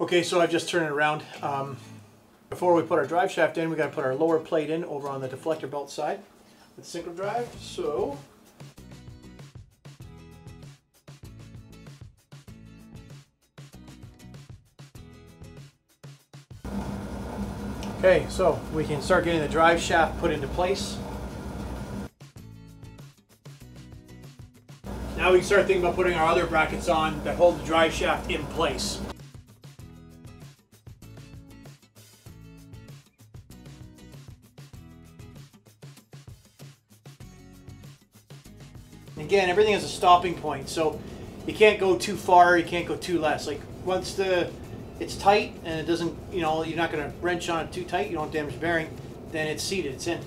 Okay, so I've just turned it around. Before we put our drive shaft in, we got to put our lower plate in over on the deflector belt side with single drive. So okay, so we can start getting the drive shaft put into place. Now we can start thinking about putting our other brackets on that hold the drive shaft in place. Again, everything has a stopping point, so you can't go too far, you can't go too less. Like once it's tight and it doesn't, you're not going to wrench on it too tight, you don't damage the bearing, then it's seated, it's in.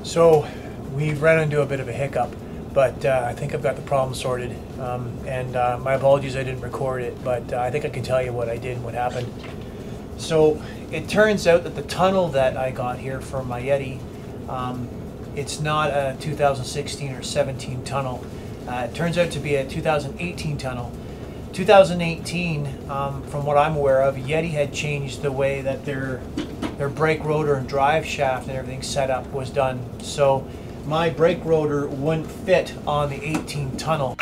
So we ran into a bit of a hiccup, but I think I've got the problem sorted. My apologies I didn't record it, but I think I can tell you what I did and what happened. So it turns out that the tunnel that I got here for my Yeti, it's not a 2016 or 17 tunnel. It turns out to be a 2018 tunnel. 2018, from what I'm aware of, Yeti had changed the way that their brake rotor and drive shaft and everything set up was done. So my brake rotor wouldn't fit on the 18 tunnel.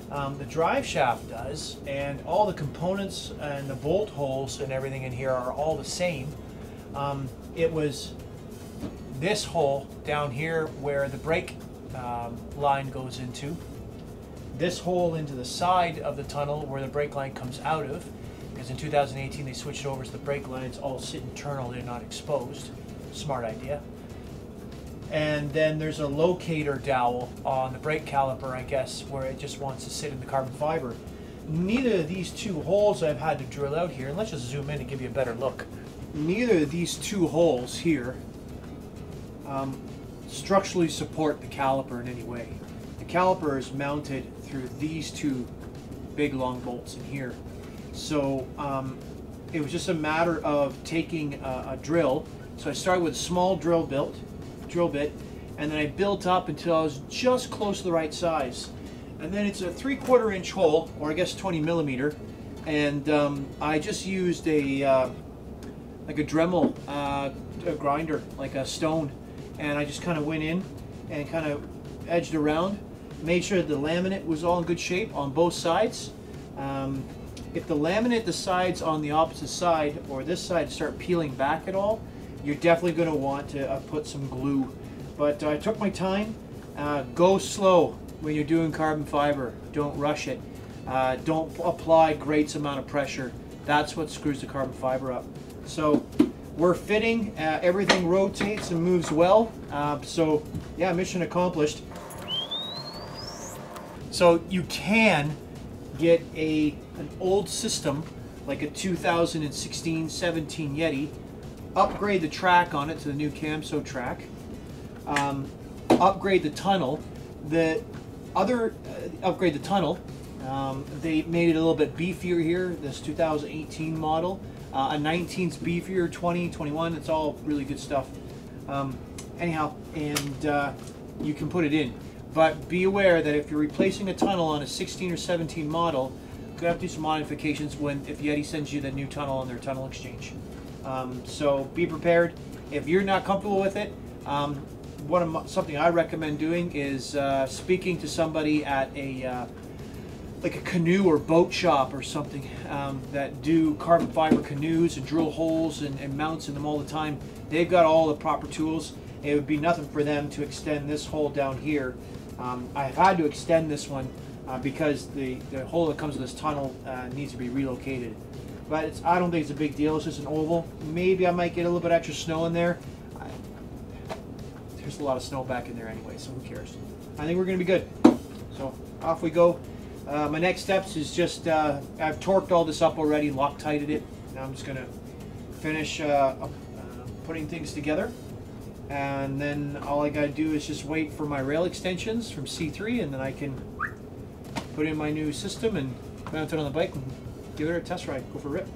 The drive shaft does, and all the components and the bolt holes and everything in here are all the same. It was this hole down here where the brake line goes into, this hole into the side of the tunnel where the brake line comes out of, because in 2018 they switched over so the brake lines all sit internal, they're not exposed. Smart idea. And then there's a locator dowel on the brake caliper, I guess, where it just wants to sit in the carbon fiber. Neither of these two holes I've had to drill out here, and let's just zoom in and give you a better look. Neither of these two holes here structurally support the caliper in any way. The caliper is mounted through these two big long bolts in here. So it was just a matter of taking a drill. So I started with a small drill bit, and then I built up until I was just close to the right size. And then it's a 3/4 inch hole, or I guess 20 millimeter, and I just used a like a Dremel a grinder, like a stone, and I just kind of went in and kind of edged around, made sure that the laminate was all in good shape on both sides. If the laminate, the sides on the opposite side or this side start peeling back at all, you're definitely going to want to put some glue. But I took my time. Go slow when you're doing carbon fiber. Don't rush it. Don't apply great amount of pressure. That's what screws the carbon fiber up. So we're fitting. Everything rotates and moves well. So yeah, mission accomplished. So you can get an old system like a 2016-17 Yeti, upgrade the track on it to the new Camso track, upgrade the tunnel. Upgrade the tunnel. They made it a little bit beefier here, this 2018 model. A 19's beefier, 20, 21, it's all really good stuff. Anyhow, and you can put it in. But be aware that if you're replacing a tunnel on a 16 or 17 model, you're going to have to do some modifications if Yeti sends you the new tunnel on their tunnel exchange. So be prepared. If you're not comfortable with it, something I recommend doing is speaking to somebody at like a canoe or boat shop or something that do carbon fiber canoes and drill holes and mounts in them all the time. They've got all the proper tools. It would be nothing for them to extend this hole down here. I've had to extend this one because the hole that comes with this tunnel needs to be relocated. But I don't think it's a big deal. It's just an oval. Maybe I might get a little bit extra snow in there. There's a lot of snow back in there anyway, so who cares? I think we're going to be good. So off we go. My next steps is just, I've torqued all this up already, Loctited it. Now I'm just going to finish putting things together. And then all I got to do is just wait for my rail extensions from C3, and then I can put in my new system and mount it on the bike and give it a test ride. Go for a rip.